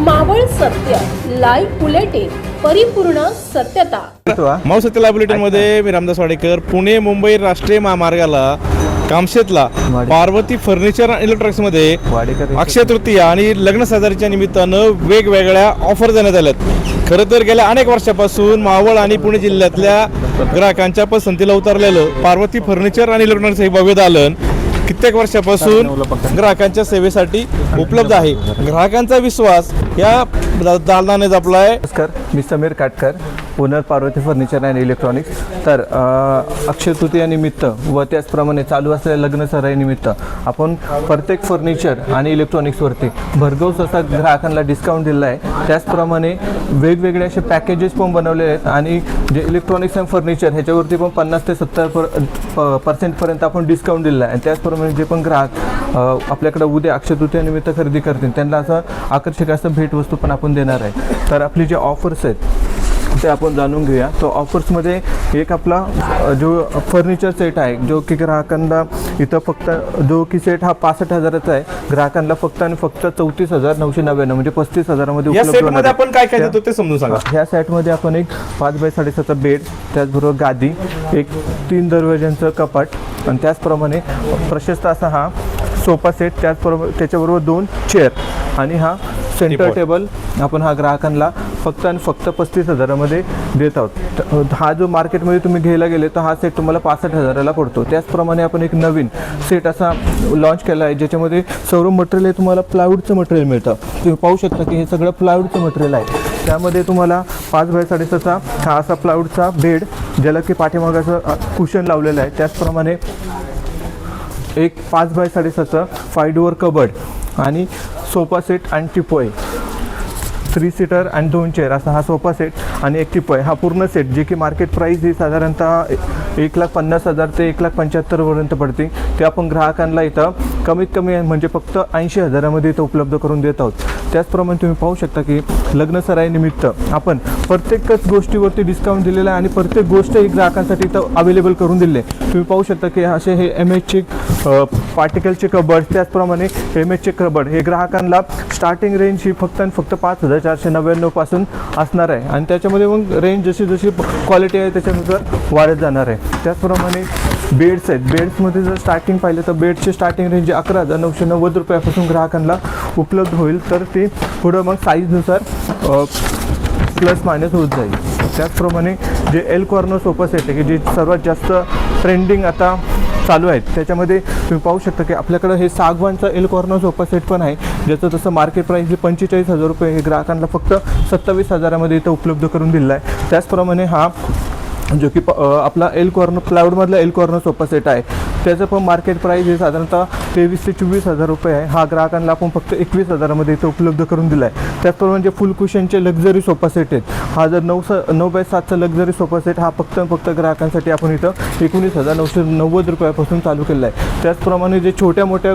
मावळ सत्य live bulletin परिपूर्ण सत्यता। मावळ सत्य लाईव्ह बुलेटिन मध्ये मी रामदास वाडेकर। पुणे मुंबई राष्ट्रीय महामार्गाला कामशेतला पार्वती फर्निचर आणि इलेक्ट्रॉनिक्स मध्ये अक्षय तृतीया आणि लग्न साजरीच्या निमित्तानं वेगवेगळ्या ऑफर देण्यात आल्यात। खरं तर गेल्या अनेक वर्षापासून मावळ आणि पुणे जिल्ह्यातल्या ग्राहकांच्या पसंतीला उतरलेलं पार्वती फर्निचर आणि इलेक्ट्रॉनिक्स हे भव्य दालन कित्येक वर्षापासून ग्राहकांच्या सेवेसाठी उपलब्ध आहे। ग्राहकांचा विश्वास या दालनाने जपलाय। नमस्कार, मी Sameer Katkar, owner Parvati furniture and electronics. तर अक्षय तृतीयानिमित्त व त्याचप्रमाणे चालू असलेल्या लग्न सराईनिमित्त आपण प्रत्येक फर्निचर आणि इलेक्ट्रॉनिक्सवरती भरघोस असा ग्राहकांना डिस्काउंट दिला आहे। त्याचप्रमाणे वेगवेगळे असे पॅकेजेस पण बनवलेले आहेत आणि जे इलेक्ट्रॉनिक्स अँड फर्निचर ह्याच्यावरती पण 50 ते 70% पर्यंत आपण डिस्काउंट दिला आहे। आणि त्याचप्रमाणे जे पण ग्राहक आपल्याकडे उद्या अक्षय तृतीयानिमित्त खरेदी करतील त्यांना असं आकर्षक असं भेटवस्तू पण आपण देणार आहे। तर आपली जे ऑफर्स आहेत ते आपण जाणून घेऊया। तो ऑफर्समध्ये एक आपला जो फर्निचर सेट आहे जो की ग्राहकांना इथं फक्त जो की सेट हा 65,000चा आहे, ग्राहकांना फक्त आणि फक्त 34,999 म्हणजे 35,000मध्ये उपलब्ध होणार आहे। आपण काय काय देतो ते समजून सांगा। ह्या सेटमध्ये आपण एक 5x6.5चा बेड, त्याचबरोबर गादी, एक 3 दरवाज्यांचं कपाट आणि त्याचप्रमाणे प्रशस्त असा हा सोफा सेट, त्याच्याबरोबर 2 चेअर आणि हा सेंटर टेबल आपण हा ग्राहकांना फक्त आणि फक्त 35,000मध्ये देत आहोत। हा जो मार्केटमध्ये तुम्ही घ्यायला गेले तर हा सेट तुम्हाला 65,000ला पडतो। त्याचप्रमाणे आपण एक नवीन सेट असा लॉन्च केला आहे ज्याच्यामध्ये सर्व मटेरियल आहे तुम्हाला प्लायवूडचं मटेरियल मिळतं। तुम्ही पाहू शकता की हे सगळं प्लायवूडचं मटेरियल आहे। त्यामध्ये तुम्हाला 5x6.5चा हा असा प्लायवूडचा बेड ज्याला की पाठीमागाचं कुशन लावलेलं आहे। त्याचप्रमाणे एक 5x6.5चा 5 डोअर कबर्ड आणि सोफा सेट आणि टिपोय, 3 सीटर आणि 2 चेअर असा हा सोफा सेट आणि एक टिपोय, हा पूर्ण सेट जे की मार्केट प्राईस ही साधारणतः 1,50,000 ते 1,75,000 पर्यंत पडते। ते आपण ग्राहकांना इथं कमीत कमी म्हणजे फक्त 80,000मध्ये इथं उपलब्ध करून देत आहोत। त्याचप्रमाणे तुम्ही पाहू शकता की लग्न सराईनिमित्त आपण प्रत्येकच गोष्टीवरती डिस्काउंट दिलेला आहे आणि प्रत्येक गोष्ट ही ग्राहकांसाठी इथं अवेलेबल करून दिली आहे। तुम्ही पाहू शकता की असे हे MHचे पार्टिकलचे कबर्ड, त्याचप्रमाणे MHचे कबर्ड हे ग्राहकांना स्टार्टिंग रेंज ही फक्त आणि फक्त 5,499 पासून असणार आहे आणि त्याच्यामध्ये मग रेंज जशी जशी क्वालिटी आहे त्याच्यानुसार वाढत जाणार आहे। त्याचप्रमाणे बेड्स आहेत, बेड्समध्ये जर स्टार्टिंग पाहिलं तर बेडची स्टार्टिंग रेंज 11,990 रुपयापासून ग्राहकांना उपलब्ध होईल। तर ते पुढं मग साईजनुसार प्लस मायनस होत जाईल। त्याचप्रमाणे J L corner sofa set आहे की जे सर्वात जास्त ट्रेंडिंग आता चालू आहेत त्याच्यामध्ये तुम्ही पाहू शकता की आपल्याकडं हे सागवानचा एल कॉर्नर सोफा सेट पण आहे ज्याचं तसं मार्केट प्राईस 45,000 रुपये हे ग्राहकांना फक्त 27,000मध्ये इथं उपलब्ध करून दिलेला आहे। त्याचप्रमाणे हा जो की आपला एल कॉर्नर प्लायवूडमधला एल कॉर्नर सोफा सेट आहे त्याचं पण मार्केट प्राईस हे साधारणतः 23,000 ते 24,000 रुपये आहे। हा ग्राहकांना आपण फक्त 21,000मध्ये इथं उपलब्ध करून दिला आहे। त्याचप्रमाणे जे फुल कुशनचे लक्झरी सोफा सेट आहेत, हा जर 9x7चा लक्झरी सोफा सेट हा फक्त ग्राहकांसाठी आपण इथं 19,990 रुपयापासून चालू केला आहे। त्याचप्रमाणे जे छोट्या मोठ्या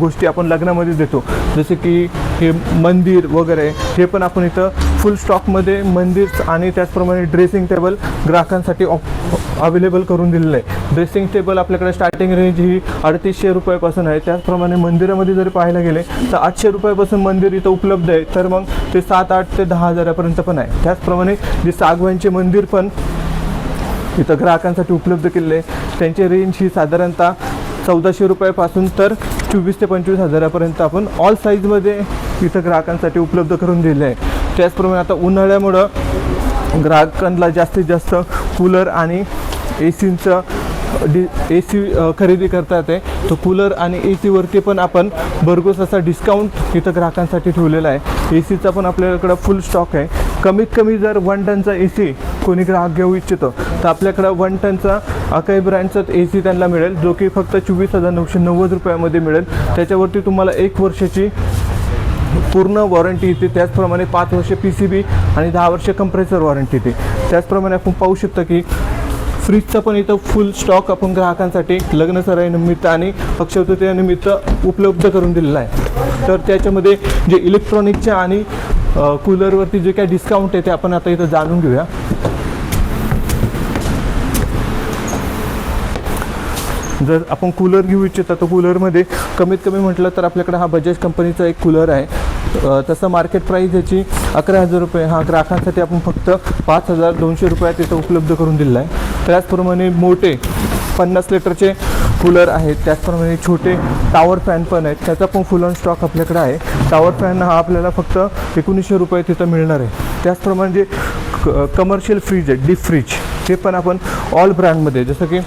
गोष्टी आपण लग्नामध्ये देतो जसे की हे मंदिर वगैरे हे पण आपण इथं फुल स्टॉकमध्ये मंदिर आणि त्याचप्रमाणे ड्रेसिंग टेबल ग्राहकांसाठी अवेलेबल करून दिलेलं आहे। ड्रेसिंग टेबल आपल्याकडे स्टार्टिंग रेंज ही 350 रुपयापासून आहे। त्याचप्रमाणे मंदिरामध्ये जरी पाहायला गेले तर 800 रुपयापासून मंदिर इथं उपलब्ध आहे, तर मग ते 7,000 ते 10,000पर्यंत पण आहे। त्याचप्रमाणे जे सागवानचे मंदिर पण इथं ग्राहकांसाठी उपलब्ध केलेले आहे, त्यांची रेंज ही साधारणतः 1,400 रुपयापासून तर 24,000 ते 25,000पर्यंत आपण ऑल साईजमध्ये इथं ग्राहकांसाठी उपलब्ध करून दिले आहे। त्याचप्रमाणे आता उन्हाळ्यामुळं ग्राहकांना जास्तीत जास्त कूलर आणि AC खरेदी करता येते। तो कूलर आणि ACवरती पण आपण भरघोस असा डिस्काउंट इथं ग्राहकांसाठी ठेवलेला आहे। ACचा पण आपल्याकडं फुल स्टॉक आहे। कमीत कमी जर 1 टनचा AC कोणी ग्राहक घेऊ इच्छितो तर आपल्याकडं 1 टनचा अकाई ब्रँडचा AC त्यांना मिळेल जो की फक्त 24,990 रुपयामध्ये मिळेल। त्याच्यावरती तुम्हाला 1 वर्षाची पूर्ण वॉरंटी येते। त्याचप्रमाणे 5 वर्ष PCB आणि 10 वर्ष कंप्रेसर वॉरंटी येते। त्याचप्रमाणे आपण पाहू शकता की फ्रीजचा पण इथं फुल स्टॉक आपण ग्राहकांसाठी लग्न सराईनिमित्त आणि अक्षय तृतीयानिमित्त उपलब्ध करून दिलेला आहे। तर त्याच्यामध्ये जे इलेक्ट्रॉनिकच्या आणि कूलरवरती जे काही डिस्काउंट आहे ते आपण आता इथं जाणून घेऊया। जर आपण कूलर घेऊ इच्छिता तर कूलरमध्ये कमीत कमी म्हटलं तर आपल्याकडे हा बजाज कंपनीचा एक कूलर आहे. तसं मार्केट प्राईस याची 11,000 रुपये. हा ग्राहकांसाठी आपण फक्त 5,200 रुपयात इथं उपलब्ध करून दिलेला आहे. त्याचप्रमाणे मोठे 50 लिटरचे कूलर आहेत, त्याचप्रमाणे छोटे टॉवर फॅन पण आहेत, त्याचा पण फुल ऑन स्टॉक आपल्याकडे आहे. टॉवर फॅन हा आपल्याला फक्त 1900 रुपये तिथं मिळणार आहे. त्याचप्रमाणे जे कमर्शियल फ्रीज आहे, डीप फ्रीज, ते पण आपण ऑल ब्रँडमध्ये, जसं की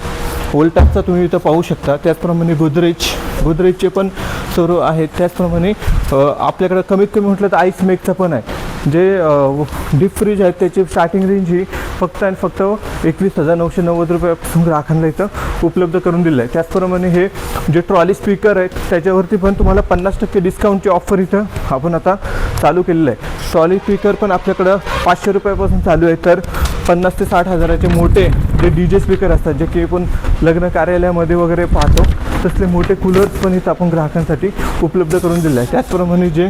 वोल्टासचा तुम्ही इथं पाहू शकता. त्याचप्रमाणे गोदरेजचे पण सर्व आहेत. त्याचप्रमाणे आपल्याकडं कमीत कमी म्हटलं तर आईस मेकचा पण आहे. जे डीप फ्रीज आहेत त्याची स्टार्टिंग रेंज ही फक्त आणि फक्त 21,990 रुपयापासून ग्राहकांना इथं उपलब्ध करून दिलं आहे. त्याचप्रमाणे हे जे ट्रॉली स्पीकर आहेत त्याच्यावरती पण तुम्हाला 50% डिस्काउंटची ऑफर इथं आपण आता चालू केलेलं आहे. ट्रॉली स्पीकर पण आपल्याकडं 500 रुपयापासून चालू आहे. तर 50 ते 60 हजाराचे मोठे जे DJ स्पीकर असतात, जे की आपण लग्न कार्यालयामध्ये वगैरे पाहतो, तसले मोठे कूलर्स पण इथं आपण ग्राहकांसाठी उपलब्ध करून दिले आहे. त्याचप्रमाणे जे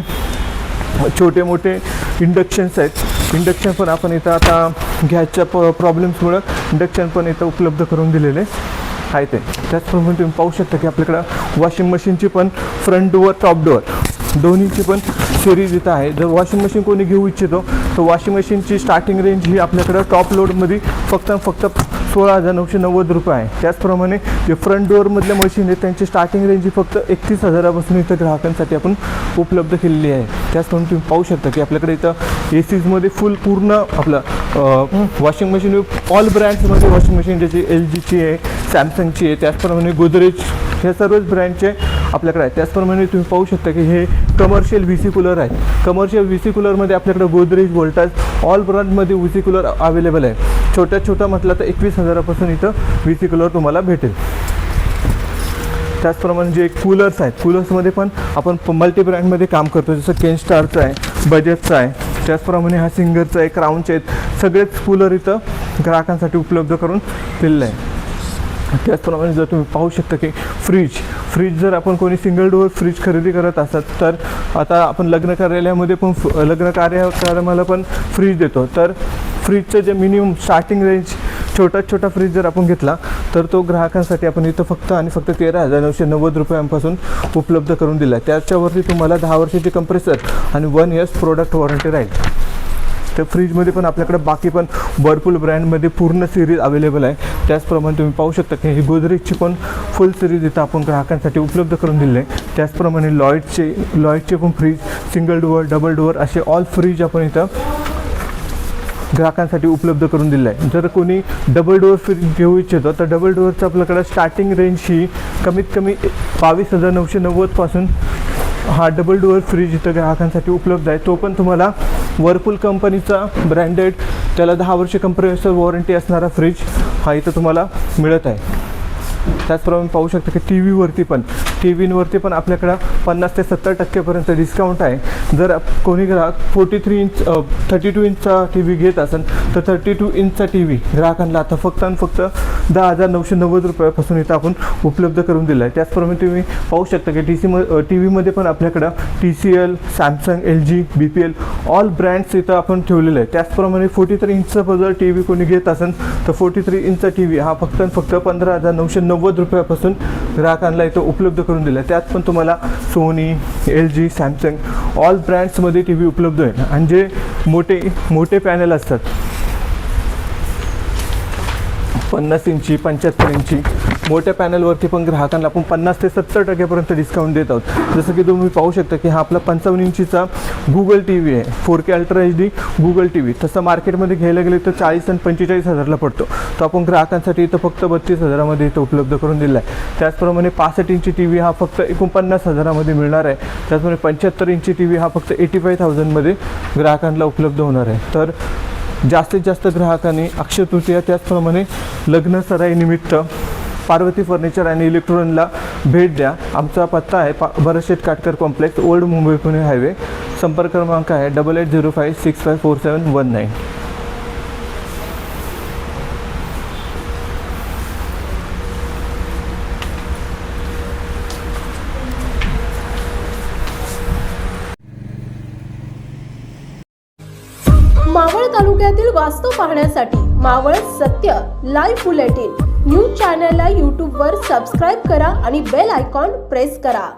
छोटे मोठे इंडक्शन्स आहेत, इंडक्शन पण आपण इथं आता गॅसच्या प्रॉब्लेम्समुळं इंडक्शन पण इथं उपलब्ध करून दिलेले आहे. ते त्याचप्रमाणे तुम्ही पाहू शकता की आपल्याकडं वॉशिंग मशीनची पण फ्रंट डोअर टॉप डोअर दोन्हीची पण सिरीज इथं आहे. जर वॉशिंग मशीन कोणी घेऊ इच्छितो तर वॉशिंग मशीनची स्टार्टिंग रेंज ही आपल्याकडं टॉप लोडमध्ये फक्त 16,990 रुपये आहे. त्याचप्रमाणे जे फ्रंट डोअरमधल्या मशीन आहेत त्यांची स्टार्टिंग रेंज ही फक्त 31,000पासून इथं ग्राहकांसाठी आपण उपलब्ध केलेली आहे. त्याचप्रमाणे तुम्ही पाहू शकता की आपल्याकडे इथं ACजमध्ये पूर्ण आपलं वॉशिंग मशीन ऑल ब्रँड्समध्ये वॉशिंग मशीन, ज्याची LGची आहे, सॅमसंगची आहे, त्याचप्रमाणे गोदरेज, हे सर्वच ब्रँडचे आपल्याकडे आहे. त्याचप्रमाणे तुम्ही पाहू शकता की हे कमर्शियल VC कूलर आहे. कमर्शियल VC कूलरमध्ये आपल्याकडे गोदरेज, वोल्टास ऑल ब्रँडमध्ये VC कूलर अवेलेबल आहे. छोटा म्हटलं तर 21,000पासून इथं VC कूलर तुम्हाला भेटेल. त्याचप्रमाणे जे कूलर्स आहेत, कूलर्समध्ये पण आपण मल्टी ब्रँडमध्ये काम करतो, जसं केनस्टारचं आहे, बजाजचं आहे, त्याचप्रमाणे हा सिंगरचं आहे, क्राऊनचे आहेत, सगळेच कूलर इथं ग्राहकांसाठी उपलब्ध करून दिलेलं आहे. त्याचप्रमाणे जर तुम्ही पाहू शकता की फ्रीज जर आपण कोणी सिंगल डोअर फ्रीज खरेदी करत असतात तर आता आपण लग्न कार्यालयामध्ये पण लग्न कार्यक्रमाला पण फ्रीज देतो. तर फ्रीजचं जे मिनिमम स्टार्टिंग रेंज छोटा फ्रीज जर आपण घेतला तर तो ग्राहकांसाठी आपण इथं फक्त आणि फक्त 13,990 रुपयांपासून उपलब्ध करून दिला आहे. त्याच्यावरती तुम्हाला 10 वर्षाची कंप्रेसर आणि 1 इयर्स प्रोडक्ट वॉरंटी राहील. तर फ्रीजमध्ये पण आपल्याकडे बाकी पण वर्लपूल ब्रँडमध्ये पूर्ण सिरीज अवेलेबल आहे. त्याचप्रमाणे तुम्ही पाहू शकता की ही गोदरेजची पण फुल सिरीज इथं आपण ग्राहकांसाठी उपलब्ध करून दिले आहे. त्याचप्रमाणे लॉयडचे पण fridge, single door, double door असे ऑल फ्रीज आपण इथं ग्राहकांसाठी उपलब्ध करून दिलं आहे. जर कोणी डबल डोअर फ्रीज घेऊ इच्छितो तर डबल डोअरचं आपल्याकडं स्टार्टिंग रेंज ही कमीत कमी 22,990पासून हा डबल डोअर फ्रीज इथं ग्राहकांसाठी उपलब्ध आहे. तो पण तुम्हाला वर्लपूल कंपनीचा ब्रँडेड, त्याला 10 वर्ष कंप्रेसर वॉरंटी असणारा फ्रीज हा इथं तुम्हाला मिळत आहे. त्याचप्रमाणे पाहू शकता की टीव्हीवरती पण आपल्याकडं 50 ते 70% डिस्काउंट आहे. जर कोणी ग्राहक 32 इंचचा TV घेत असेल तर 32 इंचचा TV ग्राहकांना आता फक्त 10,990 रुपयापासून इथं आपण उपलब्ध करून दिला आहे. त्याचप्रमाणे तुम्ही पाहू शकता की TVमध्ये पण आपल्याकडं TCL, Samsung, LG, BPL all brands इथं आपण ठेवलेलं आहे. त्याचप्रमाणे 43 इंचचा जर TV कोणी घेत असेल तर 43 इंचचा TV हा फक्त 15,990 रुपयापासून ग्राहकांना इथं उपलब्ध करून दिला आहे. त्यात पण तुम्हाला सोनी, LG, सॅमसंग ऑल ब्रँड्समध्ये TV उपलब्ध आहे. आणि जे मोठे पॅनल असतात 50 इंची, 75 इंची मोठ्या पॅनलवरती पण ग्राहकांना आपण 50 ते 70% डिस्काउंट देत आहोत. जसं की तुम्ही पाहू शकता की हा आपला 55 इंचीचा गुगल TV आहे, 4K ultra HD Google TV. तसं मार्केटमध्ये घ्यायला गेले तर 40 आणि 45 हजारला पडतो. तो आपण ग्राहकांसाठी इथं फक्त 32,000मध्ये इथं उपलब्ध करून दिला आहे. त्याचप्रमाणे 65 इंची TV हा फक्त 49,000मध्ये मिळणार आहे. त्याचप्रमाणे 75 इंची TV हा फक्त 85,000मध्ये ग्राहकांना उपलब्ध होणार आहे. तर जास्तीत जास्त ग्राहकांनी अक्षय तृतीया, त्याचप्रमाणे लग्न सराईनिमित्त पार्वती फर्निचर आणि इलेक्ट्रॉनिकला भेट द्या. आमचा पत्ता आहे Bharatsheth Katkar complex, old Mumbai Pune highway. संपर्क क्रमांक आहे 8805654719. मावळ तालुक्यातील वास्तव पाहण्यासाठी मावळ सत्य लाईव्ह बुलेटिन न्यूज चॅनलला यूट्यूबवर सबस्क्राईब करा आणि बेल आयकॉन प्रेस करा.